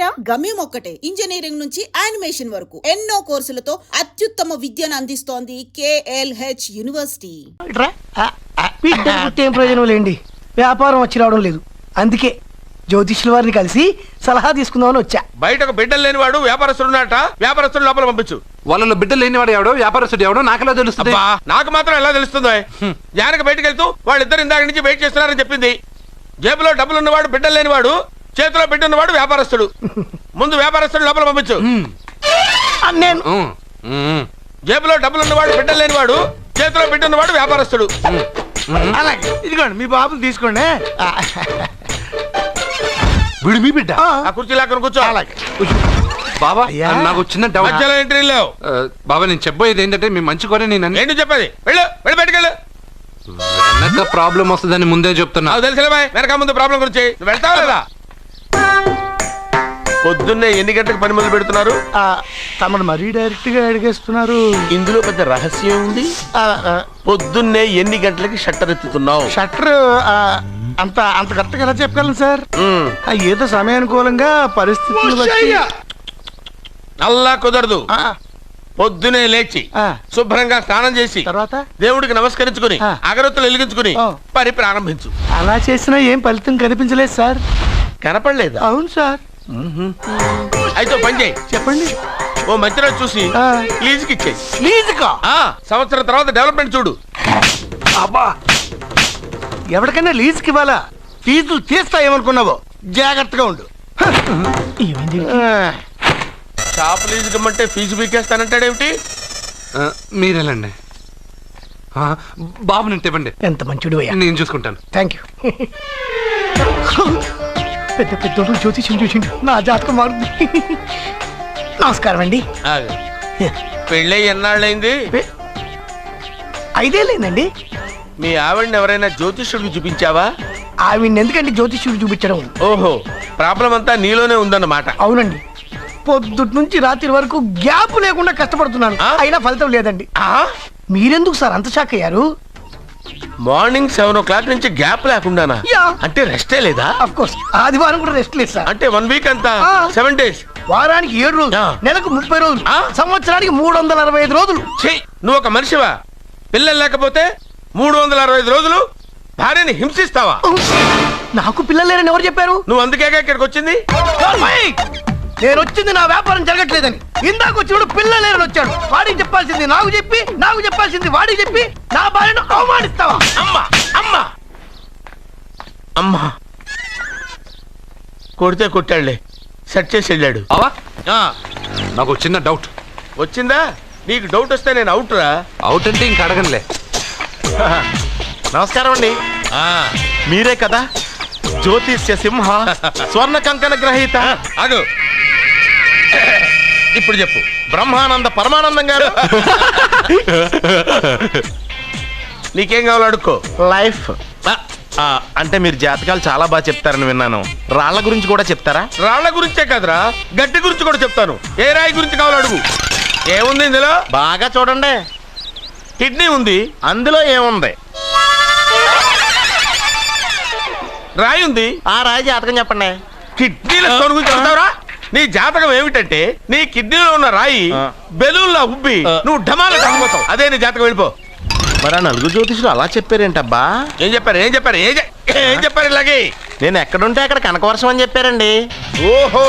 ఇంజనీరా? గమ్యం ఒక్కటే, ఇంజనీరింగ్ నుంచి యానిమేషన్ వరకు ఎన్నో కోర్సులతో అత్యుత్తమ విద్యను అందిస్తోంది KLH యూనివర్సిటీ. ఏం ప్రయోజనం లేండి, వ్యాపారం వచ్చి రావడం లేదు. అందుకే జ్యోతిష్యుల వారిని కలిసి సలహా తీసుకుందామని వచ్చా. బయటకు బిడ్డలు లేనివాడు వ్యాపారస్తుడున్నట, వ్యాపారస్తుడు లోపల పంపించు. వాళ్ళలో బిడ్డలు లేనివాడు ఎవడో వ్యాపారస్తుడు ఎవడో నాకెలా తెలుస్తుంది? నాకు మాత్రం ఎలా తెలుస్తుందో? జానకి బయటకు వెళ్తూ వాళ్ళిద్దరు ఇందాక నుంచి వెయిట్ చేస్తున్నారని చెప్పింది. జేబులో డబ్బులు ఉన్నవాడు బిడ్డలు లేనివాడు, చేతిలో బిడ్డ ఉన్నవాడు వ్యాపారస్తుడు. ముందు వ్యాపారస్తుడు లోపల పంపించు. నేను జేబులో డబ్బులు ఉన్నవాడు బిడ్డలు లేనివాడు, చేతిలో బిడ్డ ఉన్నవాడు వ్యాపారస్తుడు. అలాగే ఇదిగోండి మీ బాబుని తీసుకోండి. వీడు మీ బిడ్డ? ఆ కుర్చీ లాక్కుని కూర్చో. బాబా నాకు చిన్న డౌట్. మధ్యలో ఎంట్రీ లేవు. బాబా నేను చెప్పబోయేది ఏంటంటే మీ మంచి కోరే నేను ఏంటి చెప్పేది? వెళ్ళు వెళ్ళి బయటకు వెళ్ళు. వెనక ప్రాబ్లం వస్తుందని ముందే చెప్తున్నా. తెలుసులే బాయ్, వెనక ముందు ప్రాబ్లం గురించి. నువ్వు వెళ్తావా లేదా? పొద్దున్నే ఎన్ని గంటలకు పని మొదలు పెడుతున్నారు? తమను మరీ డైరెక్ట్ గా అడిగేస్తున్నారు. ఇందులో పెద్ద రహస్యం ఉంది. పొద్దున్నే ఎన్ని గంటలకి షట్టర్ ఎత్తుతున్నావు? షట్టర్ అంత కరెక్ట్ గా ఎలా చెప్పగలను సార్? ఏదో సమయానుకూలంగా పరిస్థితులు బట్టి. అల్లా కుదరదు. పొద్దునే లేచి శుభ్రంగా స్నానం చేసి తర్వాత దేవుడికి నమస్కరించుకుని అగరొత్తులు వెలిగించుకుని పని ప్రారంభించు. అలా చేసినా ఏం ఫలితం కనిపించలేదు సార్. కనపడలేదు? అవును సార్. అయితే పని చేయి. చెప్పండి. ఓ మంచి రోజు చూసి లీజుకి ఇచ్చేయి. లీజుకా? సంవత్సరం తర్వాత డెవలప్మెంట్ చూడు. అబ్బా, ఎవరికైనా లీజుకి ఇవ్వాలా? ఫీజులు తీస్తాయేమనుకున్నావో, జాగ్రత్తగా ఉండు. షాప్ లీజుకి ఇమ్మంటే ఫీజు పీకేస్తానంటాడేమిటి? మీరేలండి బాబు, నేను ఇవ్వండి. ఎంత మంచిడు, నేను చూసుకుంటాను. Thank you. పెద్ద పెద్దోడు జ్యోతిష్యం చూసిండు, నా జాతకం మారుంది. నమస్కారం అండి. పెళ్ళి ఎన్నాళ్ళైంది? 5 ఏళ్ళైందండి. మీ ఆవిడని ఎవరైనా జ్యోతిష్యుడికి చూపించావా? ఆవిడ ఎందుకండి జ్యోతిష్యుడు చూపించడం? ఓహో, ప్రాబ్లం అంతా నీలోనే ఉందన్నమాట. అవునండి, పొద్దుటి నుంచి రాత్రి వరకు గ్యాప్ లేకుండా కష్టపడుతున్నాను, అయినా ఫలితం లేదండి. మీరెందుకు సార్ అంత షాక్ అయ్యారు? మార్నింగ్ 7 o'clock నుంచి గ్యాప్ లేకుండానా? అంటే రెస్టే లేదా? ఆఫ్ కోర్స్, ఆదివారం కూడా రెస్ట్ లేదు సార్. అంటే 1 వీక్ అంతా 7 days. వారానికి 7 రోజులు, నెలకు 30 రోజులు, సంవత్సరానికి 365 రోజులు. నువ్వు ఒక మనిషివా? పిల్లలు లేకపోతే 365 రోజులు భార్యని హింసిస్తావా? నాకు పిల్లలు లేరని ఎవరు చెప్పారు? నువ్వు అందుకేగా ఇక్కడికి వచ్చింది. నేను వచ్చింది నా వ్యాపారం జరగట్లేదని. ఇందాక వచ్చినప్పుడు పిల్లలు లేరని వచ్చాడు. వాడికి చెప్పాల్సింది నాకు చెప్పి, నాకు చెప్పాల్సింది వాడికి చెప్పి నా భార్యను అవమానిస్తావా? అమ్మా అమ్మా అమ్మా, కొడితే కొట్టాడులే, సెట్ చేసి వెళ్ళాడు. నాకు చిన్న డౌట్ వచ్చిందా? నీకు డౌట్ వస్తే నేను అవుట్ రా. అవుట్ అంటే ఇంక అడగనులే. నమస్కారం అండి. మీరే కదా జ్యోతిష్య సింహ స్వర్ణ కంకణ గ్రహీత? అదు ఇప్పుడు చెప్పు. బ్రహ్మానంద పరమానందం గారు. నీకేం కావాలో అడుక్కో. లైఫ్ అంటే మీరు జాతకాలు చాలా బాగా చెప్తారని విన్నాను. రాళ్ల గురించి కూడా చెప్తారా? రాళ్ల గురించే కదరా, గట్టి గురించి కూడా చెప్తాను. ఏ రాయి గురించి కావాలో అడుగు. ఏముంది ఇందులో? బాగా చూడండి. కిడ్నీ ఉంది. అందులో ఏముంది? రాయి ఉంది. ఆ రాయి జాతకం చెప్పండి. కిడ్నీల స్టోన్ గురించి చెప్తావురా? నీ జాతకం ఏమిటంటే నీ కిడ్నీలో ఉన్న రాయి బెలూన్లా ఉబ్బి నువ్వు ఢమాల చనిపోతావు. అదే నీ జాతకం. వెళ్ళిపో. మరి ఆ 4 జ్యోతిషులు అలా చెప్పారేంటబ్బా? ఏం చెప్పారు? ఏం చెప్పారు? ఏం చెప్పారు? ఇలాగే నేను ఎక్కడుంటే అక్కడ కనకవర్షం అని చెప్పారండి. ఓహో,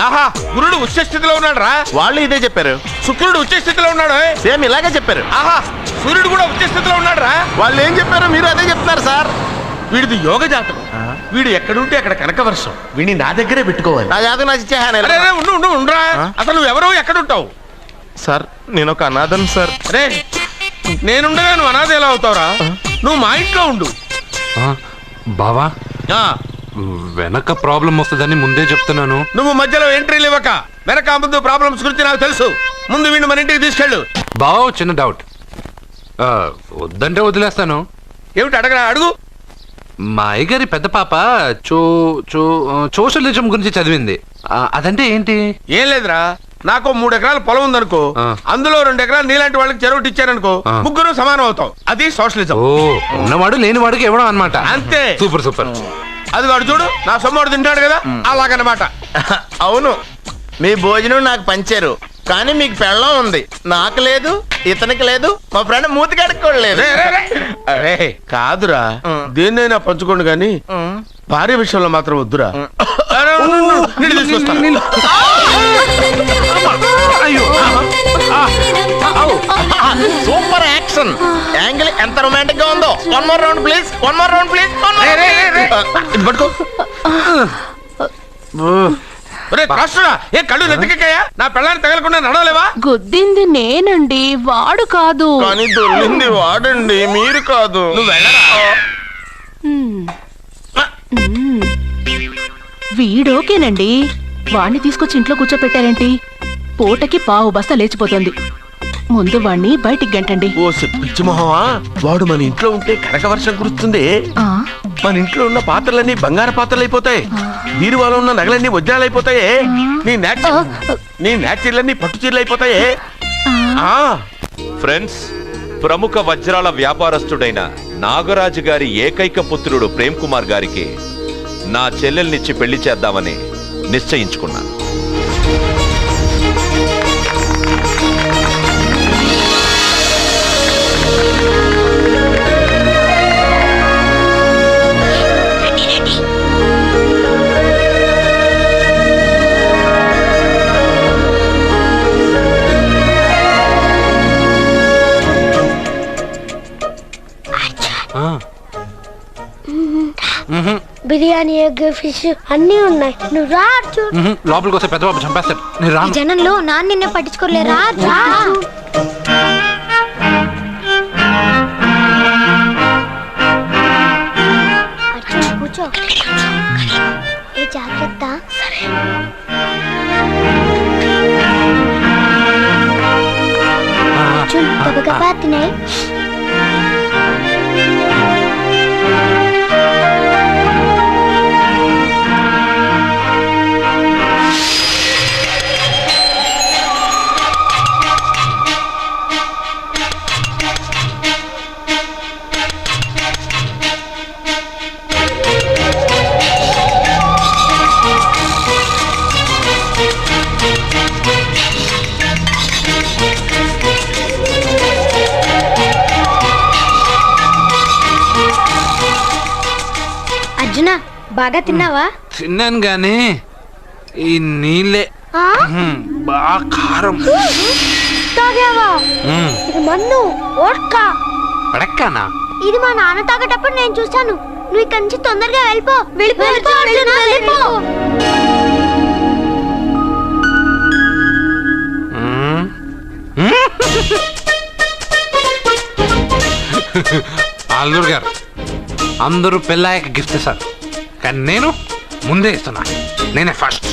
ఆహా, గురుడు ఉచ్చ స్థితిలో ఉన్నాడు రా. వాళ్ళు ఇదే చెప్పారు. శుక్రుడు ఉచ్చ స్థితిలో ఉన్నాడు. సేమ్ ఇలాగే చెప్పారు. ఆహా, సూర్యుడు కూడా ఉచ్చ స్థితిలో ఉన్నాడు రా. వాళ్ళు ఏం చెప్పారు మీరు అదే చెప్తున్నారు సార్. వీడిది యోగ జాతకం. వీడు ఎక్కడుంటే అక్కడ కనకవర్షం. వీడిని నా దగ్గరే పెట్టుకోవాలి. నా జాతకం నాకు ఇచ్చేహాను. ఉండరా. అసలు నువ్వెవరో ఎక్కడుంటావు? సార్ నేను ఒక అనాథను సార్. అరే, నేనుండగా నువ్వు అనాథ ఎలా అవుతావురా? నువ్వు మా ఇంట్లో ఉండు. బావా, వెనక ప్రాబ్లం వస్తుందని ముందే చెప్తున్నాను. నువ్వు మధ్యలో ఎంట్రీలు ఇవ్వక. వెనక ముందు ప్రాబ్లమ్స్ గురించి నాకు తెలుసు. ముందు వీడిని మన ఇంటికి తీసుకెళ్ళు. బావా, చిన్న డౌట్. వద్దంటే వదిలేస్తాను. ఏమిటి అడగరా? అడుగు. మా అయ్యగారి పెద్ద పాప సోషలిజం గురించి చదివింది. అదంటే ఏంటి? ఏం లేదురా, నాకు 3 ఎకరాల పొలం ఉందనుకో, అందులో 2 ఎకరాలు నీలాంటి వాళ్ళకి చెరువు ఇచ్చారనుకో, ముగ్గురు సమానం అవుతాం. అది సోషలిజం. ఓ, ఉన్నవాడు లేనివాడికి ఇవ్వడం అన్నమాట. అంతే. Super super. అది వాడు చూడు, నా సొమ్మడు తింటాడు కదా, అలాగనమాట. అవును, మీ భోజనం నాకు పంచారు, కానీ మీకు పెళ్ళం ఉంది, నాకు లేదు, ఇతనికి లేదు, మా ఫ్రెండ్ మూతి కడుక్కోలేదు. కాదురా, దేన్నైనా పంచుకోండి కానీ భార్య విషయంలో మాత్రం వద్దురా. నీళ్ళు తీసుకొస్తాను. సూపర్ యాక్షన్ యాంగిల్ ఎంత రొమాంటిక్ గా ఉందో. One more round please, one more round please. ఇది పట్టుకో. ఏ కళ్ళు నెత్తికెక్కాయా? నా పెళ్ళాన్ని తగలకుండా నడవలేవా? గుద్దింది నేనండి, వాడు కాదు. కానీ దొల్లింది వాడండి, మీరు కాదు. నువ్వు వెళ్ళరా? వీడోకేనండి, వాణ్ణి తీసుకొచ్చి ఇంట్లో కూర్చోపెట్టారేంటి? పూటకి పావు బస్తా లేచిపోతుంది. ముందు వాణ్ణి బయటికి గంటండి. ఓ పిచ్చి మొహమా, వాడు మన ఇంట్లో ఉంటే కనక వర్షం కురుస్తుంది. ఆ, మన ఇంట్లో ఉన్న పాత్రలన్నీ బంగారు పాత్రలు అయిపోతాయి, బీరువాలో ఉన్న నగలన్నీ వజ్రాలు అయిపోతాయి, నీ నాచీర్లన్నీ పట్టు చీరలు అయిపోతాయి. ఫ్రెండ్స్, ప్రముఖ వజ్రాల వ్యాపారస్తుడైన నాగరాజు గారి ఏకైక పుత్రుడు ప్రేమ్ కుమార్ గారికి నా చెల్లెల్నిచ్చి పెళ్లి చేద్దామని నిశ్చయించుకున్నాను. బిర్యానీ, ఎగ్, ఫిష్ అన్నీ ఉన్నాయి. నువ్వు రా అర్జున్. లోపలికి వస్తే పెద్ద బాబు చంపేస్తాడు. నేను ఈ రాను. జనంలో నాన్న నిన్నే పట్టించుకోలే. రా రా అర్జున్, కూర్చో. ఏ జాగ్రత్త. అర్జున్, గబగబా తినేయ్. అర్జున, బాగా తిన్నావా? తిన్నాను గానీ ఈ నీళ్ళే బాగా కారం. తాగావా? ఇది మన్ను ఓట్కా. పడక్కనా? ఇది మా నాన్న తాగేటప్పుడు నేను చూశాను. నువ్వు ఇక్కడి నుంచి తొందరగా వెళ్ళిపో. వెళ్ళిపో అర్జున, వెళ్ళిపో. అల్లుడు గారు, అందరూ పెళ్ళాయక గిఫ్ట్ ఇస్తారు, కానీ నేను ముందే ఇస్తున్నా. నేనే ఫస్ట్.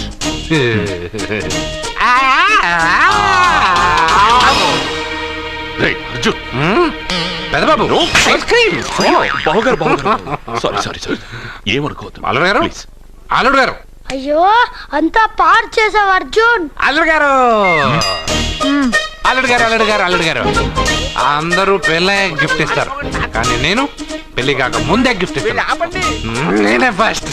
పెద్దబాబు, ఐస్ క్రీమ్. ఏమనుకోవద్దు. అల్లుడు గారు, అల్లుడు గారు, అయ్యో, అంతా పాడు చేసావు అర్జున్. అల్లుడు గారు, అల్లుడు గారు, అల్లుడు గారు, అల్లుడు గారు, అందరూ పెళ్ళాయక గిఫ్ట్ ఇస్తారు, కానీ నేను పెళ్లి కాక ముందే గిఫ్ట్ ఇస్తాను. నేనే ఫస్ట్.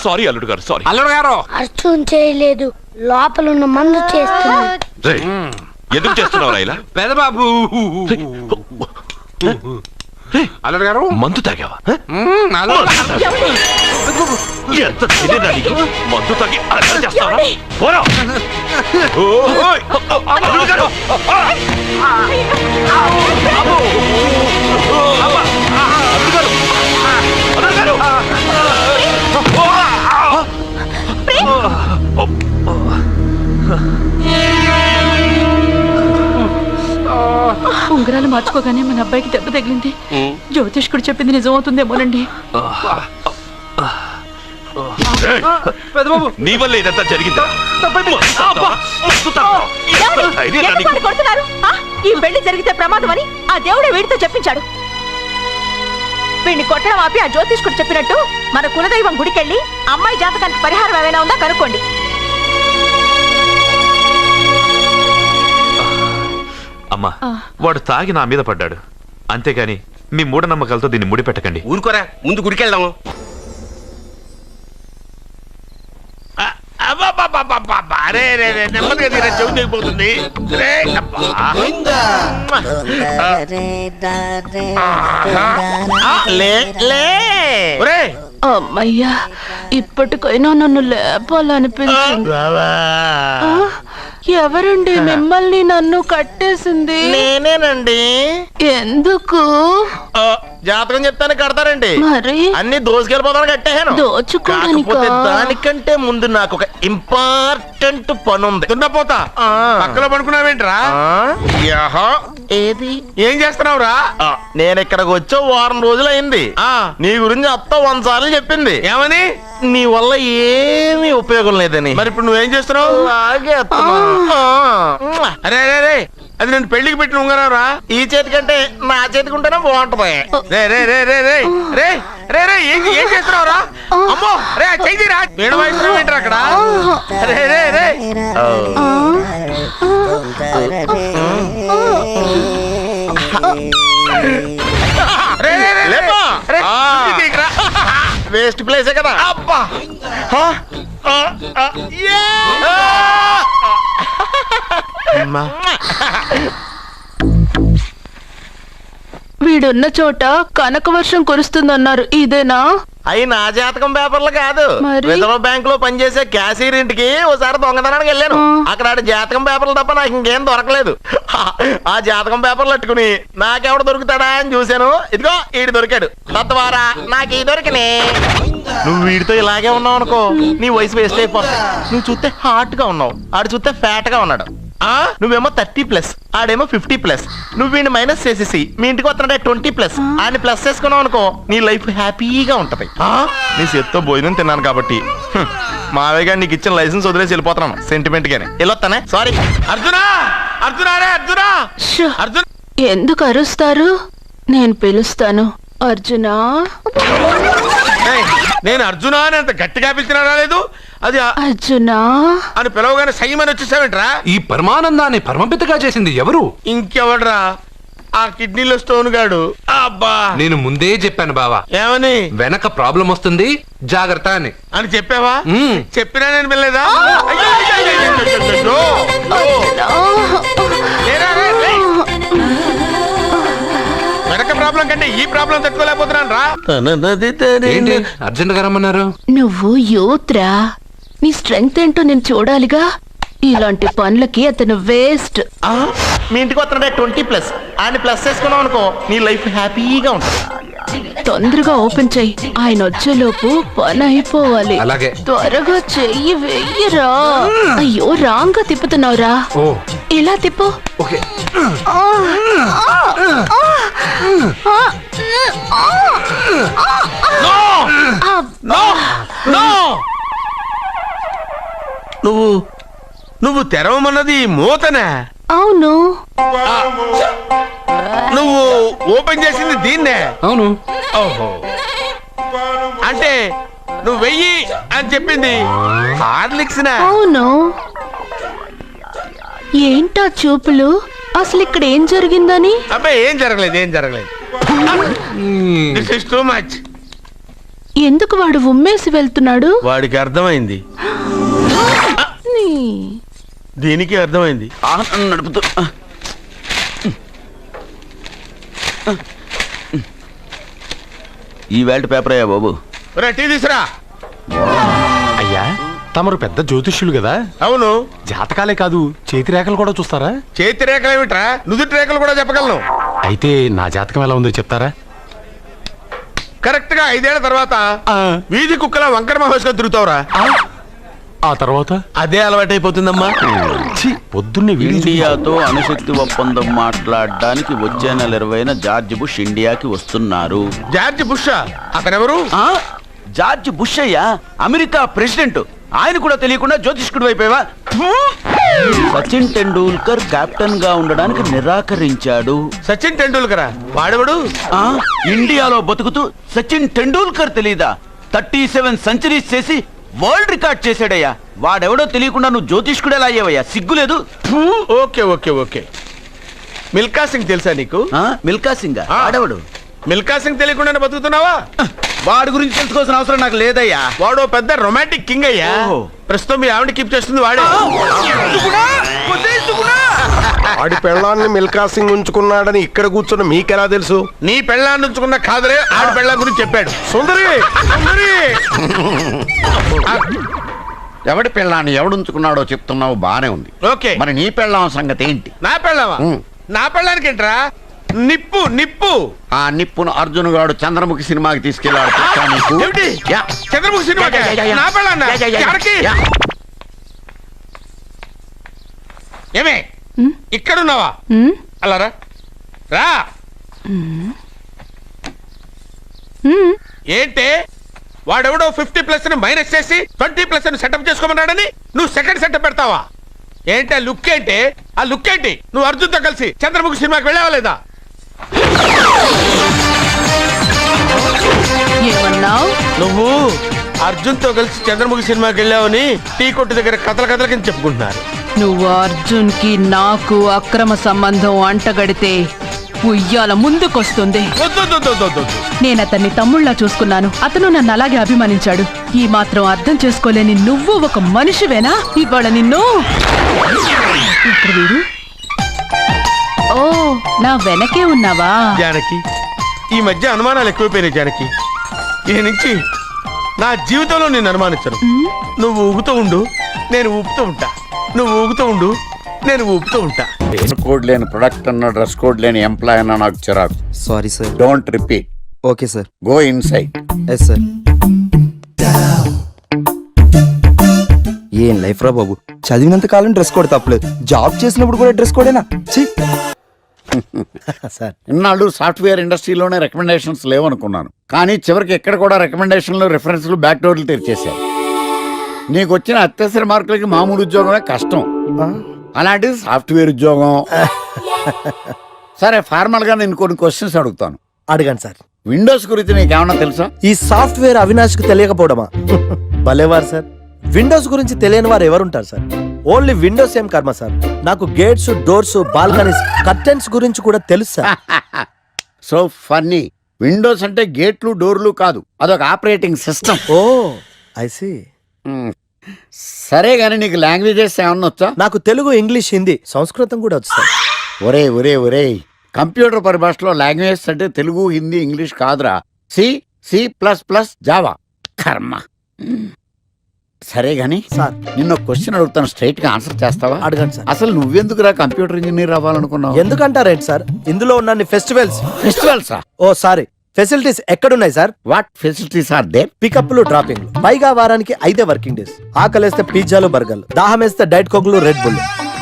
సారీ అల్లుడు గారు, సారీ. అల్లుడు గారు, అర్జున్ చేయలేదు, లోపల ఉన్న మందు చేస్తుంది. ఎందుకు చేస్తున్నావు ఇలా? పెద్దబాబు, అల్లుడు గారు, మందు తాగావా? ఎంత తెలియదా నీకు? మందు తాగి అలా చేస్తావా? పోరా. ఓయ్, అల్లుడు గారు. అల్లుడు గారు, అల్లుడు గారు. ఉంగరాలు మార్చుకోగానే మన అబ్బాయికి దెబ్బ తగిలింది. జ్యోతిష్కుడు చెప్పింది నిజమవుతుందేమోనండి. నీ వల్ల ఇదంతా జరిగింది. ఈ పెళ్లి జరిగితే ప్రమాదం అని ఆ దేవుడే వీడితో చెప్పించాడు. వీడిని కొట్టడం ఆపి ఆ జ్యోతిష్కుడు చెప్పినట్టు మన కులదైవం గుడికెళ్ళి అమ్మాయి జాతకానికి పరిహారం ఏమైనా ఉందా కనుక్కోండి. అమ్మా, వాడు తాగి నా మీద పడ్డాడు, అంతేగాని మీ మూఢనమ్మకాలతో దీన్ని ముడిపెట్టకండి. ఊరుకోరా, ముందు గుడికెళ్దాము. అరే రే రే, నెమ్మదిగా తీరా, చెవి తెగిపోతుంది. రే, అబ్బా. లే లే ఒరేయ్, అమ్మయ్యా, ఇప్పటికైనా నన్ను లేపాలనిపించింది. ఆ, ఎవరండి మిమ్మల్ని నన్ను కట్టేసింది? నేనేనండి. ఎందుకు? జాతకం చెప్తాను కడతారండి. మరి అన్ని దోసుకెళ్ళిపోతాను కట్టేహాను. దోచుకోవడానికా? కాకపోతే దానికంటే ముందు నాకు ఒక ఇంపార్టెంట్ పని ఉంది. దున్నపోతా పక్కలో పడుకున్నావేంట్రా? ఏది? ఏం చేస్తున్నావురా? నేను ఇక్కడికి వచ్చి వారం రోజులు అయింది. నీ గురించి అత్త 100 సార్లు చెప్పింది. ఏమని? నీ వల్ల ఏమీ ఉపయోగం లేదని. మరి ఇప్పుడు నువ్వేం చేస్తున్నావు? అలాగే అత్తమా. అరే అరే అరే, అది నేను పెళ్లికి పెట్టిన ఉంగరారా. ఈ చేతి కంటే నా చేతికి ఉంటేనే బాగుంటది. రే రే రే రే రే రే రే రే, ఏం చేస్తున్నావురా? అమ్మో, రే చెయ్యిరా. వేణు వాయిస్తున్నావు ఏంట్రా అక్కడ? రే రే రే రే రే రే లేపా. రే, ఇది తీయకురా. వేస్ట్ ప్లేసే కదా. అబ్బా. వీడున్న చోట కనక వర్షం కురుస్తుందన్నారు, ఇదేనా? అయి నా జాతకం పేపర్లు కాదు. మరి? రిజర్వ్ బ్యాంక్ లో పనిచేసే క్యాషియర్ ఇంటికి ఓసారి దొంగతనానికి వెళ్ళాను. అక్కడ ఆడి జాతకం పేపర్లు తప్ప నాకు ఇంకేం దొరకలేదు. ఆ జాతకం పేపర్లు పట్టుకుని నాకెవడు దొరుకుతాడా అని చూశాను. ఇదిగో ఈడు దొరికాడు. తత్వారా నాకు ఈ దొరికినే. నువ్వు వీడితో ఇలాగే ఉన్నావు అనుకో, నీ వయసు వేస్ట్ అయిపోతుంది. నువ్వు చూస్తే హాట్ గా ఉన్నావు, ఆడు చూస్తే ఫ్యాట్ గా ఉన్నాడు. నువ్వేమో 30+, ఆడేమో 50+. నువ్వు వీడిని మైనస్ చేసేసి మీ ఇంటికి వస్తున్నాడే 20+, ఆయన ప్లస్ చేసుకున్నావు అనుకో, నీ లైఫ్ హ్యాపీగా ఉంటది. నీ చేత్తో భోజనం తిన్నాను కాబట్టి మావయ్య గారు నీకు ఇచ్చిన లైసెన్స్ వదిలేసి వెళ్ళిపోతున్నాను సెంటిమెంట్ గానే. వెళ్ళొస్తానే. సారీ. అర్జునా, అర్జునా రే అర్జునా, షో, అర్జున్. ఎందుకు అరుస్తారు? నేను పిలుస్తాను. అర్జునా. ఏయ్, నేను అర్జునా అని అంత గట్టిగా పిలిచినా రాలేదు. అది అర్జునా అని పిలవగానే సైమని వచ్చేసావేంట్రా? ఈ పరమానందాన్ని పరమపితగా చేసింది ఎవరు? ఇంకెవడ్రా? ఆ కిడ్నీలో స్టోన్ గాడు. అబ్బా, నేను ముందే చెప్పాను బావా, ఏమని? వెనక ప్రాబ్లం వస్తుంది, జాగ్రత్త అని. అని చెప్పావా? చెప్పినా నేను వెళ్ళలేదా? వెనక ప్రాబ్లం కంటే ఈ ప్రాబ్లం తట్టుకోలేకపోతున్నాను రా. ఏంటి అర్జెంట్ గా రమ్మన్నారు? నువ్వు యూత్రా, నీ స్ట్రెంగ్త్ ఏంటో నేను చూడాలిగా. ఇలాంటి పనులకి అతను వేస్ట్. మీ ఇంటికి వస్తున్నాడే 20+, ఆయన ప్లస్ చేసుకున్నావు అనుకో, నీ లైఫ్ హ్యాపీగా ఉంటుంది. తొందరగా ఓపెన్ చెయ్యి, ఆయన వచ్చేలోపు పని అయిపోవాలి. అలాగే. త్వరగా చెయ్యి వెయ్యరా. అయ్యో, రాంగ్ గా తిప్పుతున్నావురా. ఓ, ఇలా తిప్పు. ఓకే. నువ్వు తెరవమన్నది మూతనే. అవును. నువ్వు ఓపెన్ చేసింది దీన్నే. అవును. ఓహో, అంటే నువ్వు వెయ్యి అని చెప్పింది హార్లిక్స్. అవును. ఏంటా చూపులు? అసలు ఇక్కడ ఏం జరిగిందని? అబ్బాయి ఏం జరగలేదు, ఏం జరగలేదు. This is too much. ఎందుకు వాడు ఉమ్మేసి వెళ్తున్నాడు? వాడికి అర్థమైంది, దీనికి అర్థమైంది. నడుపుతూ ఈ వేల్ట్ పేపర్ అయ్యా బాబు. టీ తీసురా. అయ్యా, తమరు పెద్ద జ్యోతిష్యులు కదా. అవును. జాతకాలే కాదు, చేతి రేఖలు కూడా చూస్తారా? చేతి రేఖలు ఏమిట్రా, నుదుటి రేఖలు కూడా చెప్పగలను. అయితే నా జాతకం ఎలా ఉందో చెప్తారా? కరెక్ట్ గా 5 ఏళ్ల తర్వాత వీధి కుక్కల వంకర మహేష్గా తిరుగుతావురా. ఆ తర్వాత అదే అలవాటైపోతుందమ్మా. పొద్దున్నే ఇండియాతో అణుశక్తి ఒప్పందం మాట్లాడడానికి వచ్చే నెల 20న జార్జ్ బుష్ ఇండియాకి వస్తున్నారు. జార్జ్ బుష్ అతనెవరు? జార్జ్ బుష్ అయ్యా, అమెరికా ప్రెసిడెంట్. ఆయన కూడా తెలియకుండా జ్యోతిష్కుడు వైపోయావా? సచిన్ టెండూల్కర్ కెప్టెన్ గా ఉండడానికి నిరాకరించాడు. సచిన్ టెండూల్కర్ వాడెవడు? ఇండియాలో బతుకుతూ సచిన్ టెండూల్కర్ తెలీదా? 37 సెంచరీస్ చేసి వరల్డ్ రికార్డ్ చేశాడయ్యా. వాడెవడో తెలియకుండా నువ్వు జ్యోతిష్కుడు ఎలా అయ్యావయ్యా? సిగ్గులేదు? Okay okay okay. Milkha Singh తెలుసా నీకు? మిల్కా సింగ్ ఆడెవడు? మిల్కా సింగ్ తెలియకుండానే బతుకుతున్నావా? వాడి గురించి తెలుసుకోవాల్సిన అవసరం నాకు లేదయ్యా. వాడు పెద్ద రొమాంటిక్ కింగ్ అయ్యా. ఓహో. ప్రస్తుతం మీ ఆవిడ కీప్ చేస్తుంది వాడే. ఆడి పెళ్ళాన్ని మిల్కా సింగ్ ఉంచుకున్నాడని ఇక్కడ కూర్చున్న మీకెలా తెలుసు? నీ పెళ్ళాన్ని ఉంచుకున్న కాదరే ఆడి పెళ్ళాం గురించి చెప్పాడు. సుందరి సుందరి ఎవడి పెళ్ళాన్ని ఎవడుంచుకున్నాడో చెప్తున్నావు బానే ఉంది. ఓకే, మరి నీ పెళ్ళాం సంగతి ఏంటి? నా పెళ్ళామా? నా పెళ్ళానికి ఏంట్రా? నిప్పు నిప్పు. ఆ నిప్పును అర్జున్ గాడు చంద్రముఖి సినిమాకి తీసుకెళ్లాడు. తెలుసా నీకు? ఏమిటి? యా. చంద్రముఖి సినిమా నా పెళ్ళాన్నా? ఎవరికి? ఏమే ఇక్కడున్నావా? అలా రా రా. ఏంటి వాడెవడో 50+ మైనస్ చేసి 20+ సెటప్ చేసుకోమన్నాడని నువ్వు సెకండ్ సెటప్ పెడతావా? ఏంటి ఆ లుక్ ఏంటి? ఆ లుక్ ఏంటి? నువ్వు అర్జున్తో కలిసి చంద్రముఖి సినిమాకి వెళ్ళావా లేదా? ఏమన్నావు? నువ్వు అర్జున్తో కలిసి చంద్రముఖి సినిమాకి వెళ్ళావని టీ కొట్టు దగ్గర కథల కింద చెప్పుకుంటున్నారు. నువ్వు అర్జున్ కి నాకు అక్రమ సంబంధం అంటగడితే ఉయ్యాల ముందుకొస్తుంది. నేను అతన్ని తమ్ముళ్ళ చూసుకున్నాను. అతను నన్ను అలాగే అభిమానించాడు. ఈ మాత్రం అర్థం చేసుకోలేని నువ్వు ఒక మనిషివేనా? ఇవాళ నిన్ను ఇక్కడ వీడు. ఓ, నా వెనకే ఉన్నావా? జానకి, ఈ మధ్య అనుమానాలు ఎక్కువైపోయినాయి జానకి. ఈ నుంచి నా జీవితంలో నేను అనుమానించను. నువ్వు ఊగుతూ ఉండు, నేను ఊపుతూ ఉంటా. నువ్వు ఊగుతూ ఉండు, నేను ఊపుతూ ఉంటా. కోడ్ లేని ప్రొడక్ట్ అన్న, డ్రెస్ కోడ్ లేని ఎంప్లాయ్ అన్న నాకు చిరాకు. Sorry sir. Don't repeat. Okay sir. Go inside. Yes sir. ఏం లైఫ్ రా బాబు, చదివినంత కాలం డ్రెస్ కోడ్ తప్పలేదు, జాబ్ చేసినప్పుడు కూడా డ్రెస్ కోడేనా? సార్, ఇన్నాళ్ళు సాఫ్ట్వేర్ ఇండస్ట్రీలోనే రికమెండేషన్స్ లేవనుకున్నాను, కానీ చివరికి ఎక్కడ కూడా రికమెండేషన్లు, రిఫరెన్స్లు, బ్యాక్ డోర్లు తెరిచేశారు. నీకు వచ్చిన అత్యవసర మార్కులకి మామూలు ఉద్యోగమే కష్టం, అలాంటిది సాఫ్ట్వేర్ ఉద్యోగం. సరే, ఫార్మల్ గా నేను కొన్ని క్వశ్చన్స్ అడుగుతాను. అడగండి సార్. విండోస్ గురించి నీకేమన్నా తెలుసా? ఈ సాఫ్ట్వేర్ అవినాష్ కి తెలియకపోవడమా? భలేవారు సార్. విండోస్ గురించి తెలియని వారు ఎవరుంటారు సార్? ఓన్లీ విండోస్ ఏం కర్మ సార్, నాకు గేట్స్, డోర్స్, బాల్కనీస్, కర్టెన్స్ గురించి కూడా తెలుసు సార్. So funny. విండోస్ అంటే గేట్లు, డోర్లు కాదు, అదొక operating system. Oh, I see. సరే గానీ నీకు లాంగ్వేజెస్ ఏమన్నా వచ్చా? నాకు తెలుగు, ఇంగ్లీష్, హిందీ, సంస్కృతం కూడా వచ్చు సార్. ఒరే ఒరే ఒరే, కంప్యూటర్ పరిభాషలో లాంగ్వేజెస్ అంటే తెలుగు, హిందీ, ఇంగ్లీష్ కాదురా. C++, Java. కర్మ. సరే గాని సార్, నిన్న క్వశ్చన్ అడుగుతాను, స్ట్రైట్ గా ఆన్సర్ చేస్తావా? అడగండి సార్. అసలు నువ్వెందుకురా కంప్యూటర్ ఇంజనీర్ అవ్వాలనుకున్నావు? ఎందుకంటారేంటి సార్, ఇందులో ఉన్న ఫెస్టివల్స్. ఓ సారీ, ఫెసిలిటీస్ ఎక్కడున్నాయి sir? What facilities are there? పికప్లు, డ్రాపింగ్లు, పైగా వారానికి 5 వర్కింగ్ డేస్. ఆకలేస్తే పిజ్జాలు, బర్గర్లు, దాహం వేస్తే డైట్ కోక్లు, రెడ్ బుల్,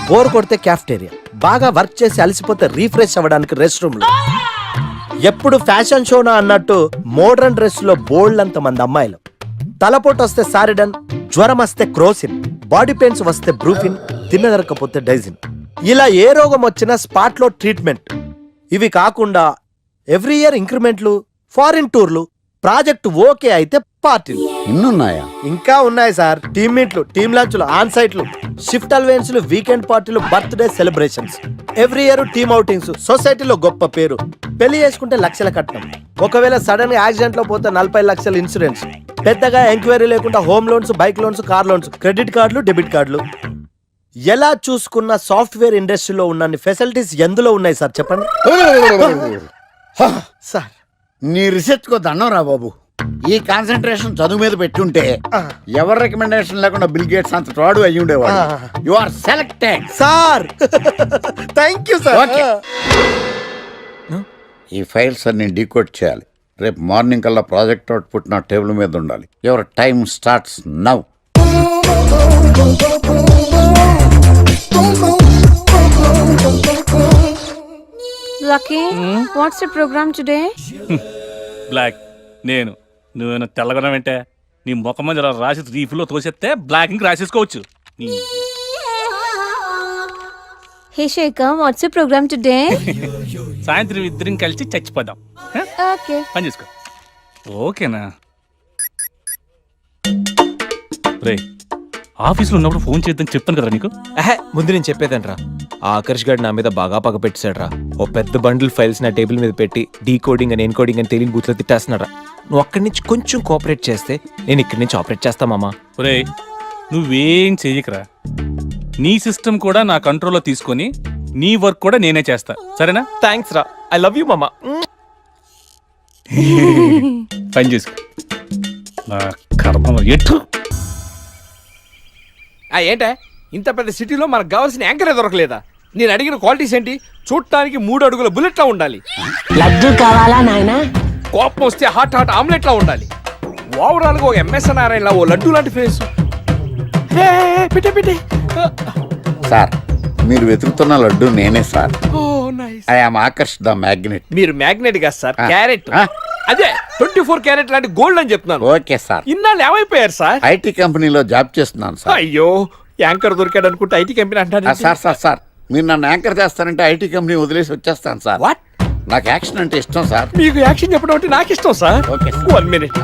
బోర్ కొడితే క్యాఫ్టేరియా, బాగా వర్క్ చేసి అలసిపోతే రీఫ్రెష్ అవ్వడానికి రెస్ట్ రూమ్లు. ఎప్పుడు ఫ్యాషన్ షోనా అన్నట్టు మోడర్న్ డ్రెస్ లో బోల్డ్ అంత మంది అమ్మాయిలు. తలపోటు వస్తే సారిడన్, జ్వరం వస్తే క్రోసిన్, బాడీ పెయిన్స్ వస్తే బ్రూఫిన్, తిన్నదరకపోతే డైజిన్. ఇలా ఏ రోగం వచ్చినా స్పాట్ లో ట్రీట్మెంట్. ఇవి కాకుండా ఎవ్రీ ఇయర్ ఇంక్రిమెంట్లు, ఫారిన్ టూర్లు, ప్రాజెక్ట్ ఓకే అయితే పార్టీలు. ఇన్నున్నాయా? ఇంకా ఉన్నాయి సార్. టీమ్ మీట్లు, టీమ్ లంచ్లు, ఆన్ సైట్లు, షిఫ్ట్ అలవెన్స్లు, వీకెండ్ పార్టీలు, birthday celebrations, every year team outings, సొసైటీలో గొప్ప పేరు. పెళ్లి చేసుకుంటే లక్షల కట్నం, ఒకవేళ సడన్ గా యాక్సిడెంట్ లో పోతే 40 లక్షల ఇన్సూరెన్స్, పెద్దగా ఎంక్వైరీ లేకుండా home loans, bike loans, car loans, credit కార్డులు, డెబిట్ కార్డులు. ఎలా చూసుకున్న సాఫ్ట్వేర్ ఇండస్ట్రీలో ఉన్న ఫెసిలిటీస్ ఎందులో ఉన్నాయి సార్ చెప్పండి. సార్, నీ రీసెర్చ్ కో దండం రా బాబు. ఈ కాన్సన్ట్రేషన్ చదువు మీద పెట్టుంటే ఎవరి రికమెండేషన్ లేకుండా బిల్ గేట్స్ అంత తోడు అయ్యి ఉండేవాడు. You are selected sir. Thank you sir. ఈ ఫైల్స్ అన్ని డీకోడ్ చేయాలి. రేపు మార్నింగ్ కల్లా ప్రాజెక్ట్ అవుట్పుట్ నా టేబుల్ మీద ఉండాలి. Your time starts now. Lucky, what's the program today? Black. నువ్వేనా తెల్లగొన వెంటే నీ ముఖం మీద రాసి రీఫ్లో తోసేస్తే బ్లాక్ ఇంక రాసేసుకోవచ్చు. Hey Shekhar, what's the program today? సాయంత్రం ఇద్దరం కలిసి చచ్చిపోదాం. Okay. పని చేసుకో. ఓకేనా? రే, ఆఫీస్లో ఉన్నప్పుడు ఫోన్ చేద్దని చెప్తాను కదా నీకు. ముందు నేను చెప్పేదంట్రా, ఆ ఆకర్ష్ గారు నా మీద బాగా పగ పెట్టాడు రా. ఓ పెద్ద బండిల్ ఫైల్స్ నా టేబుల్ మీద పెట్టి డీకోడింగ్ అని ఎన్కోడింగ్ అని తెలియని బూత్లో తిట్టేస్తున్నారా. నువ్వు అక్కడి నుంచి కొంచెం కోఆపరేట్ చేస్తే నేను ఇక్కడి నుంచి ఆపరేట్ చేస్తా మామా. ఒరేయ్ నువ్వేం చెయ్యకరా, నీ సిస్టమ్ కూడా నా కంట్రోల్లో తీసుకొని నీ వర్క్ కూడా నేనే చేస్తా, సరేనా? థ్యాంక్స్ రా, ఐ లవ్ యూ మామా. పని చేసుకో. నా కర్మ ఎట్టు. ఏంటే ఇంత పెద్ద సిటీలో మనకు కావాల్సిన యాంకరే దొరకలేదా? నేను అడిగిన క్వాలిటీస్ ఏంటి? చూడటానికి 3 అడుగుల బుల్లెట్లా ఉండాలి, లడ్డు కావాలా నాయనా, కోపం వస్తే హాట్ ఆమ్లెట్లా ఉండాలి, ఓవరాల్ గా ఒక ఎంఎస్ నారాయణ ఓ లడ్డు లాంటి ఫేస్. పెట్టే సార్ మీరు వెతుకుతున్న లడ్డు నేనే sir. I am Akarsh the magnet. మీరు మ్యాగ్నెట్ కాదు సార్, క్యారెట్. అదే 24 క్యారెట్ లాంటి గోల్డ్ అని చెప్తున్నాను. Okay sir. ఇన్నాళ్ళు ఏమైపోయారు సార్? ఐటీ కంపెనీలో జాబ్ చేస్తున్నాను సార్. అయ్యో యాంకర్ దొరికాడు అనుకుంటే ఐటీ కంపెనీ అంటారు. సార్ మీరు నన్ను యాంకర్ చేస్తారంటే ఐటీ కంపెనీ వదిలేసి వచ్చేస్తాను సార్. నాకు యాక్షన్ అంటే ఇష్టం సార్. మీకు యాక్షన్ చెప్పడం అంటే నాకు ఇష్టం సార్. 1 మినిట్.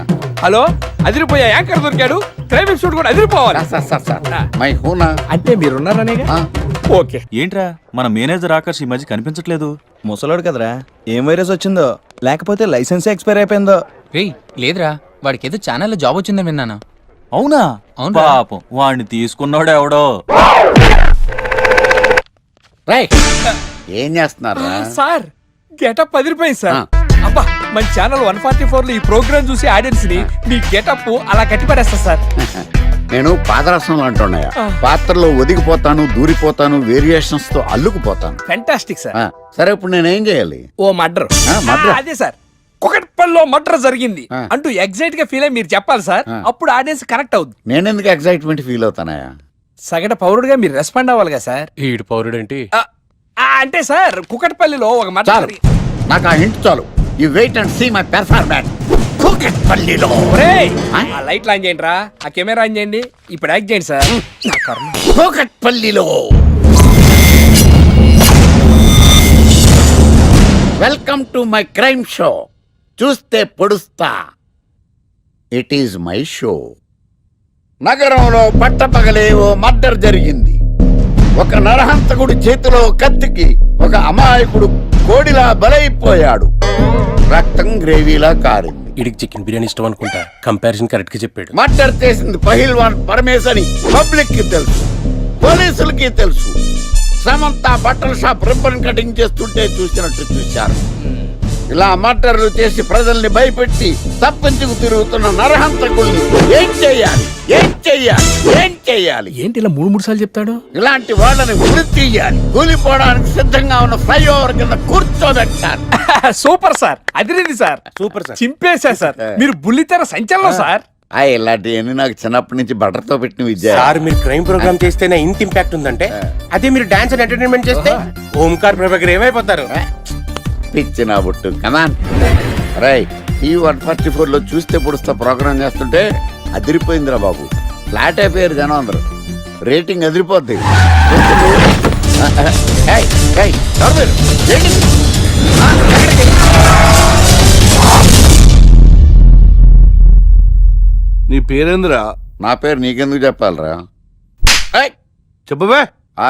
హలో, అదిరిపోయా యాంకర్ దొరికాడు, క్రైమ్ ఎపిసోడ్ కూడా అదిరిపోవాలి. మై హూనా అంటే మీరున్నారనేగా. ఓకే. ఏంట్రా మన మేనేజర్ ఆకర్ష్ ఈ మధ్య కనిపించట్లేదు? ముసలోడు కదరా, ఏం వైరస్ వచ్చిందో, లేకపోతే లైసెన్స్ ఎక్స్పైర్ అయిపోయిందో. లేదురా, వాడికి ఏదో ఛానల్లో జాబ్ వచ్చిందని విన్నాను. అవునా? పాపం వాడిని తీసుకున్నాడు ఎవడో. ఏం చేస్తున్నారా సార్? గెటప్ అదిరిపోయింది సార్. అబ్బా, మన ఛానల్ 144 లో ఈ ప్రోగ్రామ్ చూసి ఆడియన్స్ ని మీ గెటప్ అలా కట్టిపడేస్తా సార్. నేను పాదరసం అంటున్నాయా, పాత్రలో ఒదిగిపోతాను, దూరిపోతాను, వేరియేషన్స్ తో అల్లుకుపోతాను. Fantastic sir. సరే ఇప్పుడు నేనేం చేయాలి? ఓ మర్డర్. అదే సార్, కుకట్పల్లిలో మర్డర్ జరిగింది అంటూ ఎగ్జైట్ గా ఫీల్ అయ్యి మీరు చెప్పాలి సార్. అప్పుడు ఆడియన్స్ కనెక్ట్ అవుద్ది. నేను ఎందుకు ఎగ్జైట్మెంట్ ఫీల్ అవుతానయా? సగటు పౌరుడుగా మీరు రెస్పాండ్ అవ్వాలి కదా సార్. ఈడు పౌరుడేంటి? అంటే సార్ కుకట్పల్లిలో ఒక మర్డర్. నాకు ఆ హింట్ చాలు. You wait and see my performance. కుకట్పల్లిలో ఆ లైట్లు ఆన్ చేయండి రా, ఆ కెమెరా ఆన్ చేయండి, ఇప్పుడు యాక్ట్ చేయండి సార్. కుకట్పల్లిలో. Welcome to my crime show. చూస్తే పొడుస్తా. It is my show. నగరంలో పట్టపగలే ఓ మర్డర్ జరిగింది. ఒక నరహంతకుడి చేతిలో కత్తికి ఒక అమాయకుడు కోడిలా బలైపోయాడు. రక్తం గ్రేవీలా కారింది. ఇడికి చికెన్ బిర్యానీ ఇష్టం అనుకుంటా, కంపారిజన్ కరెక్ట్ గా చెప్పాడు. మర్డర్ చేసింది పహిల్వాన్ పరమేశ్ అని పబ్లిక్ కి తెలుసు, పోలీసులకి తెలుసు. సమంత బట్టల షాప్ రిబ్బన్ కటింగ్ చేస్తుంటే చూసినట్టు చూశారు. ఇలా మర్డర్లు చేసి ప్రజల్ని భయపెట్టి తప్పించుకు తిరుగుతున్న నరహంతకుల్ని ఏం చెయ్యాలి, ఏం చెయ్యాలి, ఏం చెయ్యాలి? ఏంటి ఇలా 3 సార్లు చెప్తాడు? ఇలాంటి వాళ్ళని వృత్తి తీయాలి. కూలిపోవడానికి సిద్ధంగా ఉన్న ఫ్లైఓవర్ కింద కూర్చోబెట్టాలి. సూపర్ సార్, అదిరింది సార్. సూపర్ సార్, చింపేశా సార్. మీరు బుల్లితెర సంచలనం సార్. ఇలాంటివన్నీ నాకు చిన్నప్పటి నుంచి బట్టర్తో పెట్టిన విద్య. సార్ మీరు క్రైమ్ ప్రోగ్రామ్ చేస్తేనే ఇంత ఇంపాక్ట్ ఉందంటే, అదే మీరు డాన్స్ అండ్ ఎంటర్టైన్మెంట్ చేస్తే ఓంకార్ ప్రభాకర్ ఏమైపోతారు? పిచ్చిన బుట్టు కమాన్. రై ఈ 144 లో చూస్తే పొడుస్తా ప్రోగ్రామ్ చేస్తుంటే అదిరిపోయిందిరా బాబు. ఫ్లాట్ అయిపోయారు జనం అందరూ. రేటింగ్ అదిరిపోద్ది. నీ పేరేంద్రా? నా పేరు నీకెందుకు చెప్పాలరా? చెప్పవే.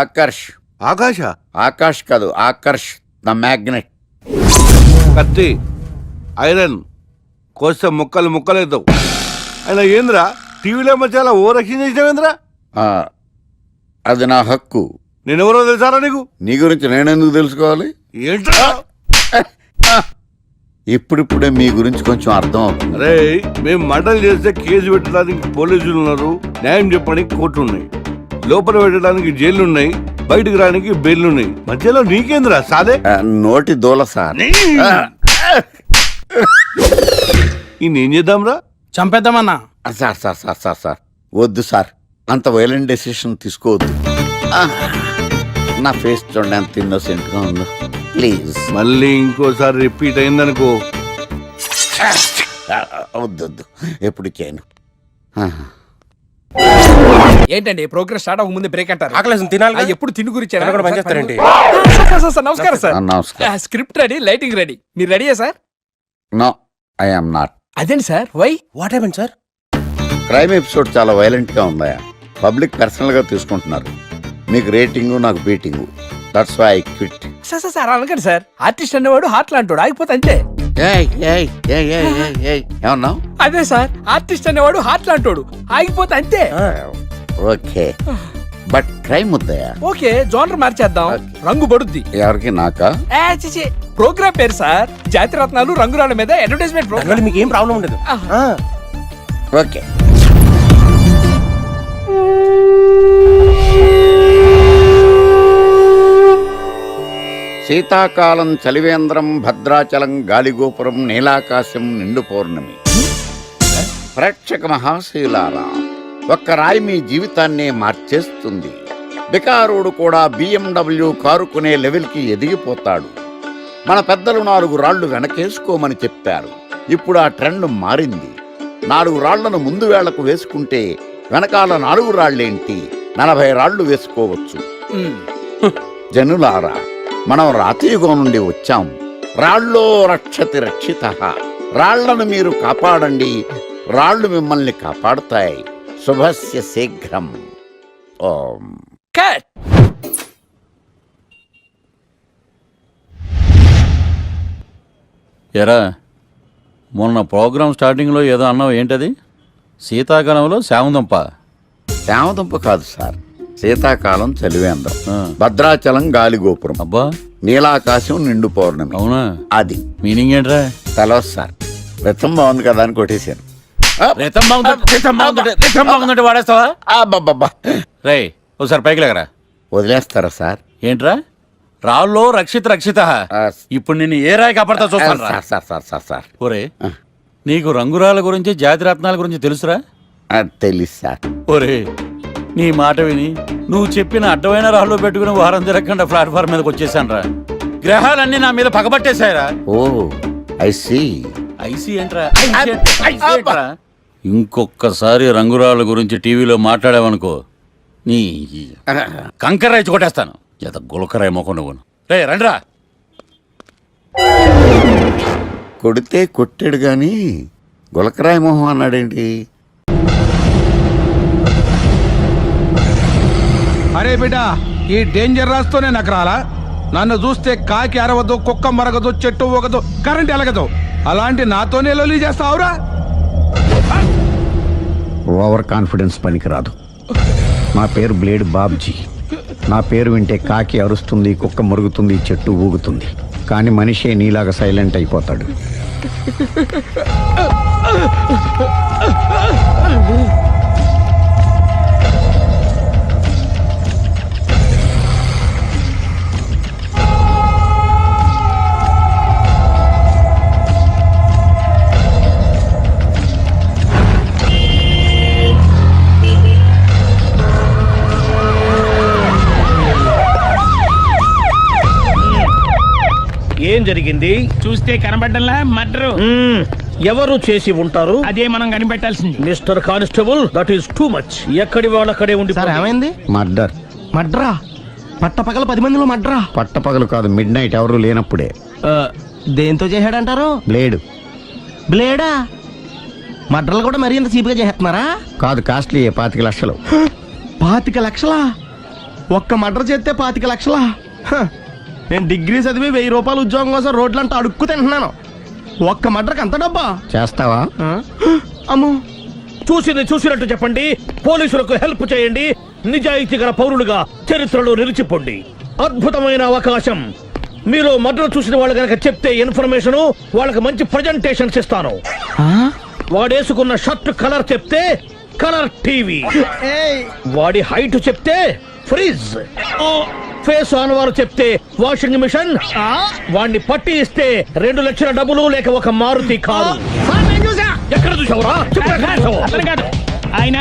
ఆకర్ష్. ఆకాశ? ఆకాష్ కాదు, ఆకర్ష్ ద మ్యాగ్నెట్. కత్తి, ఐరన్ కోస్తే ముక్కలు ముక్కలేద్దావు. అయినా ఏంద్రా టీవీలో మధ్య ఓ రక్షణ చేసినావేంద్రా? అది నా హక్కు. నేనెవరో తెలుసారా నీకు? నీ గురించి నేనెందుకు తెలుసుకోవాలి? ఏంట్రా? ఇప్పుడిప్పుడే మీ గురించి కొంచెం అర్థం అవుతుంది. అరే మేము మర్డర్ చేస్తే కేసు పెట్టడానికి పోలీసులు ఉన్నారు, న్యాయం చెప్పడానికి కోర్టు ఉన్నాయి, లోపల పెట్టడానికి జైలు ఉన్నాయి, బయటకు రానికి బెయిల్ ఉన్నాయి. మధ్యలో నీకేంద్రా సాదే? నోటి దూల సార్. ఏం చేద్దాంరా? చంపేద్దామన్నా. Sir sir sir sir sir వద్దు సార్, అంత వైలెంట్ డెసిషన్ తీసుకోవద్దు. నా ఫేస్ చూడండి ఎంత ఇన్నోసెంట్ గా ఉందో. ప్లీజ్ మళ్ళీ ఇంకోసారి రిపీట్ అయిందనుకో. వద్దొద్దు, ఎప్పుడు చేయను. ఏంటండి ప్రోగ్రెస్ స్టార్ట్ అవ్వక ముందే బ్రేక్ అంటారు? ఆకలేసం తినాలి. ఎప్పుడు తిని గురించి పనిచేస్తారండి. నమస్కారం సార్. నమస్కారం. Script ready, lighting ready. మీరు రెడీయా sir? No I am not. అదేంటి sir? Why? What happened sir? Crime episode చాలా వైలెంట్ గా ఉందా? పబ్లిక్ పర్సనల్ గా తీసుకుంటున్నారు. మీకు రేటింగు, నాకు beating. That's why I quit. Sir అనకండి సార్. ఆర్టిస్ట్ అనేవాడు హార్ట్ లాంటాడు, ఆగిపోతే అంతే. ఏమన్నావు? అదే సార్, ఆర్టిస్ట్ అనేవాడు హార్ట్ లాంటాడు, ఆగిపోతే అంతే. ఓకే, బట్ క్రైమ్ వద్దయా? ఓకే, జోనర్ మార్చేద్దాం, రంగు పడుద్ది. ఎవరికి? నాకా? ప్రోగ్రామ్ పేరు సార్ జాతి రత్నాలు రంగురాళ్ళ మీద అడ్వర్టైజ్మెంట్ ప్రోగ్రామ్. మీకు ఏం ప్రాబ్లం ఉండదు. ఓకే. శీతాకాలం చలివేంద్రం, భద్రాచలం గాలిగోపురం, నీలాకాశం, నిండు పౌర్ణమి. ప్రేక్షక మహాశీలారా, ఒక్క రాయి మీ జీవితాన్నే మార్చేస్తుంది. బికారుడు కూడా BMW కారు కొనే లెవెల్కి ఎదిగిపోతాడు. మన పెద్దలు 4 రాళ్లు వెనకేసుకోమని చెప్పారు. ఇప్పుడు ఆ ట్రెండ్ మారింది. 4 రాళ్లను ముందు వేళ్లకు వేసుకుంటే వెనకాల 4 రాళ్లేంటి 40 రాళ్లు వేసుకోవచ్చు. జనులారా, మనం రాతియుగం నుండి వచ్చాం. రాళ్ళో రక్షతి రక్షితః. రాళ్లను మీరు కాపాడండి, రాళ్లు మిమ్మల్ని కాపాడుతాయి. శుభస్య శీఘ్రం. ఓం. ఎరా, మొన్న ప్రోగ్రామ్ స్టార్టింగ్లో ఏదో అన్నావు, ఏంటది? శీతాకాలంలో శామదుంప. శామదుంప కాదు సార్, శీతాకాలం చలివేంద్రం, భద్రాచలం గాలిగోపురం, అబ్బా, నీలాకాశం, నిండు పౌర్ణమి. అవునా? అది మీనింగ్ ఏంట్రా? తెలవదు సార్. రతం బాగుంది కదా అని కొట్టేశాను. వాడేస్తావా? అబ్బబ్బబ్బా. రే, ఒకసారి పైకి లేకరా. వదిలేస్తారా సార్? ఏంట్రా? రాళ్ళో రక్షిత. ఇప్పుడు నిన్ను ఏ రాయి కాపాడతా చూస్తాను. సార్ ఒరే, నీకు రంగురాల గురించి, జాతి రత్నాల గురించి తెలుసురా? తెలుసు సార్. ఒరే, నీ మాట విని నువ్వు చెప్పిన అడ్డమైన రాళ్ళు పెట్టుకుని వారం తిరగకుండా ప్లాట్ఫామ్ మీదకి వచ్చేసాను రా. గ్రహాలన్నీ నా మీద పగబట్టేశాయరా. ఓ, ఐ సీ. ఐసీ ఏంట్రా? ఇంకొక్కసారి రంగురాళ్ళ గురించి టీవీలో మాట్లాడావనుకో, నీ కంకర్రాయి కొట్టేస్తాను. ఎంత గులకరాయి మొక్క నువ్వు. రే రండ్రా. కొడితే కొట్టాడు గాని గులకరాయి మొహం అన్నాడేంటి? అరే బిడ్డ, ఈ డేంజర్ రాస్తూనే నాకు రాలా? నన్ను చూస్తే కాకి అరవదు, కుక్క మరగదు, చెట్టు ఊగదు, కరెంట్ ఎలగదు. అలాంటి నాతోనే లొలి చేస్తావురా? ఓవర్ కాన్ఫిడెన్స్ పనికిరాదు. నా పేరు బ్లేడ్ బాబ్జీ. నా పేరు వింటే కాకి అరుస్తుంది, కుక్క మురుగుతుంది, చెట్టు ఊగుతుంది. కానీ మనిషే నీలాగా సైలెంట్ అయిపోతాడు. ఏం జరిగింది? చూస్తే కనబడ్డంలా మర్డరు. ఎవరు చేసి ఉంటారు? అదే మనం కనిపెట్టాల్సింది. Mister constable, that is too much. ఎక్కడి వాళ్ళక్కడే ఉండి. ఏమైంది? మర్డర్. మడ్రా? పట్టపగల 10 మందిలో మడ్రా? పట్టపగలు కాదు, మిడ్ నైట్ ఎవరు లేనప్పుడే. దేంతో చేశాడంటారు? బ్లేడ్. బ్లేడా? మడ్రలు కూడా మరీ ఇంత చీప్గా చేస్తున్నారా? కాదు, కాస్ట్లీ. 25 లక్షలు. 25 లక్షలా? ఒక్క మడ్ర చేస్తే 25 లక్షలా? నేను డిగ్రీ చదివి 1000 రూపాయలు ఉద్యోగం కోసం రోడ్లంతా అడుక్కు తింటున్నాను. ఒక్క మడ్రకు అంత డబ్బా? చేస్తావా? అమ్మో, చూసింది చూసినట్టు చెప్పండి. పోలీసులకు హెల్ప్ చేయండి. నిజాయితీ గల పౌరులుగా చరిత్రలో నిలిచిపోండి. అద్భుతమైన అవకాశం. మీరు మర్డర్ చూసిన వాళ్ళు కనుక చెప్తే ఇన్ఫర్మేషన్, వాళ్ళకి మంచి ప్రజెంటేషన్స్ ఇస్తాను. వాడేసుకున్న షర్ట్ కలర్ చెప్తే కలర్ టీవీ, వాడి హైట్ చెప్తే ఫ్రిజ్, ఫేస్ ఆన్ వారు చెప్తే వాషింగ్ మిషన్, వాడిని పట్టి ఇస్తే 2 లక్షల డబ్బులు లేక ఒక మారుతి కారు. ఎక్కడ చూసావురా? ఆయన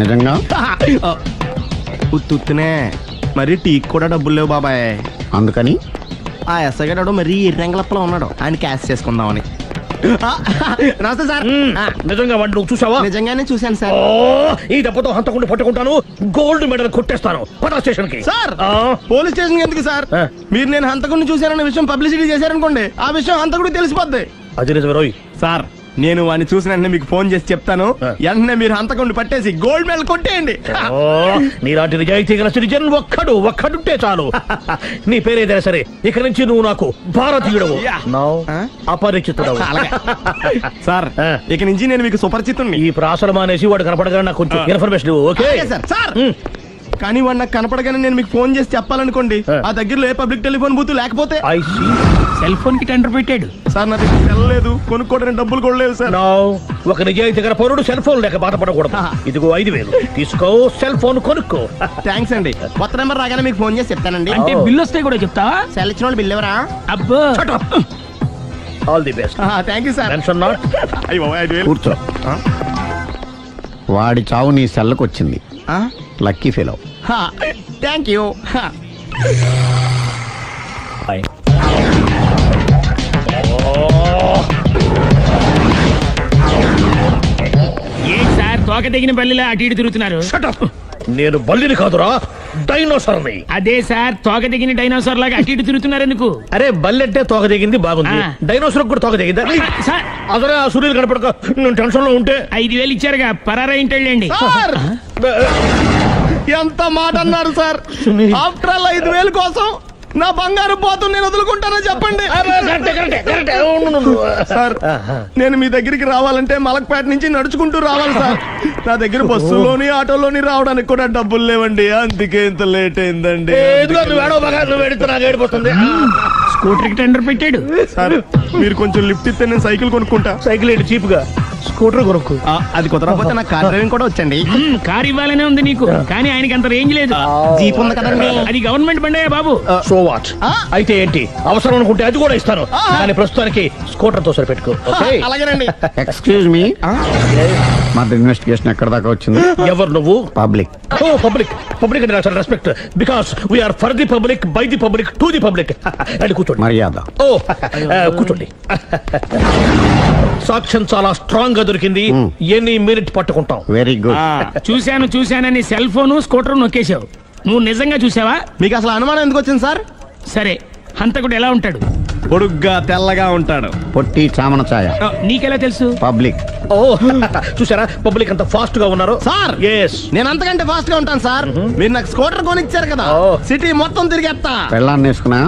నిజంగా ఉత్తునే మరి టీకి కూడా డబ్బులు లేవు బాబాయ్. అందుకని ఆ ఎస్ఐ గారు మరీ ఎర్రంగలప్పలో ఉన్నాడు, ఆయన క్యాష్ చేసుకుందామని. నమస్తే సార్. నిజంగా వాడిని నువ్వు చూసావా? నిజంగానే చూశాను సార్. ఈ దెబ్బతో హంతకుండా పట్టుకుంటాను, గోల్డ్ మెడల్ కొట్టేస్తాను. పటా స్టేషన్ కి. సార్, పోలీస్ స్టేషన్ ఎందుకు సార్? మీరు నేను హంతకుడిని చూశానన్న విషయం పబ్లిసిటీ చేశారనుకోండి, ఆ విషయం హంతకుడికి తెలిసిపోద్ది. అది నిజమే రోయ్. సార్, నేను వాడిని చూసిన వెంటనే మీకు ఫోన్ చేసి చెప్తాను. వెంటనే మీరు హంతకుండా పట్టేసి గోల్డ్ మెడల్ కొట్టేయండి. ఓ, నీలాంటి నిజాయితీ గల సిటిజన్ ఒక్కడుంటే చాలు. నీ పేరేదైనా సరే, ఇక నుంచి నువ్వు నాకు భారతీయుడవు, నౌ అపరిచితుడవు. సార్ ఇక నుంచి నేను మీకు సుపరిచితుణ్ణి. ఈ ప్రాసలు మానేసి వాడు కనపడగా నాకు కొంచెం ఇన్ఫర్మేషన్ ఇవ్వు, ఓకే? సార్ కానీ వాడు నాకు కనపడగానే నేను మీకు ఫోన్ చేసి చెప్పాలనుకోండి, ఆ దగ్గరలో ఏ పబ్లిక్ టెలిఫోన్ బూత్ లేకపోతే సెల్ ఫోన్ కి టెండర్ పెట్టాడు. సార్ నా దగ్గర వెళ్ళలేదు, కొనుక్కోవడానికి డబ్బులు కూడా లేవు సార్. ఒక నిజాయితీ గల పౌరుడు సెల్ ఫోన్ లేక బాధపడకూడదు. ఇదిగో 5,000 తీసుకో, సెల్ ఫోన్ కొనుక్కో. థ్యాంక్స్ అండి. కొత్త నెంబర్ రాగానే మీకు ఫోన్ చేసి చెప్తానండి. అంటే బిల్లు వస్తే కూడా చెప్తావా? సెల్ ఇచ్చిన వాళ్ళు బిల్ ఎవరా? అబ్బో, all the best. Thank you sir. Tension not. కూర్చో. వాడి చావు నీ సెల్లకు వచ్చింది. Lucky fellow. Thank you. ఏం సార్ తోక తెగిన బల్లిలా అటు ఇటు తిరుగుతున్నారు? నేను బల్లిని కాదురా, డైనోసార్ని. అదే సార్ తోక తెగిన డైనోసార్ లాగా అటు ఇటు తిరుగుతున్నారు ఎందుకు? అరే బల్లెట్టే తోక దిగింది బాగుంది, డైనోసార్ కూడా తోక దిగిందా? అదరే ఆ సూర్యులు కనపడక నేను టెన్షన్ లో ఉంటే 5,000 ఇచ్చారుగా, పరారా ఇంటండి. ఎంత మాట అన్నారు సార్? ఆఫ్టర్ ఆల్ 5,000 కోసం నా బంగారు పోతు నేను వదులుకుంటానో చెప్పండి. సార్ నేను మీ దగ్గరికి రావాలంటే మలక్పేట నుంచి నడుచుకుంటూ రావాలి సార్. నా దగ్గర బస్సులోని ఆటోలోని రావడానికి కూడా డబ్బులు లేవండి, అందుకే ఇంత లేట్ అయిందండి. స్కూటర్ కి టెండర్ పెట్టాడు. సార్ మీరు కొంచెం లిఫ్ట్ ఇస్తే నేను సైకిల్ కొనుక్కుంటా. సైకిల్ ఏంటి చీప్ గా, స్కూటర్ కొనుక్కు. అది కుదరకపోతే నాకు కార్ డ్రైవింగ్ కూడా వచ్చండి. కార్ ఇవ్వాలనే ఉంది నీకు, కానీ ఆయనకి అంత రేంజ్ లేదు. జీప్ ఉంది కదండి. అది గవర్నమెంట్ బండే బాబు. So what? అయితే ఏంటి, అవసరం అనుకుంటే అది కూడా ఇస్తాను, కానీ ప్రస్తుతానికి స్కూటర్ తో సరిపెట్టుకో. అలాగేనండి. ఎక్స్క్యూజ్ మీ, మా ఇన్వెస్టిగేషన్ ఎక్కడ దాకా వచ్చింది? ఎవరు నువ్వు? పబ్లిక్. ఓ పబ్లిక్. పబ్లిక్ అంటే చాలా respect, because we are for the public, by the public, to the public. అని కూర్చోండి. మర్యాద. ఓ కూర్చోండి. సాక్ష్యం చాలా స్ట్రాంగ్ గా దొరికింది, ఎన్ని మినిట్ పట్టుకుంటాం. Very good. చూశానని సెల్ ఫోన్ స్కూటర్ నొక్కేశావు. నువ్వు నిజంగా చూసావా? మీకు అసలు అనుమానం ఎందుకు వచ్చింది సార్? సరే, హంతకుడు ఎలా ఉంటాడు? పొడుగ్గా తెల్లగా ఉంటాడు. పొట్టి చామన ఛాయ. నీకెలా తెలుసు? పబ్లిక్. ఓ చూసారా పబ్లిక్ అంత ఫాస్ట్ గా ఉన్నారు. సార్ నేను అంతకంటే ఫాస్ట్ గా ఉంటాను సార్. మీరు నాకు స్కూటర్ కొనిచ్చారు కదా, సిటీ మొత్తం తిరిగేస్తా. పెళ్ళాన్ని వేసుకున్నా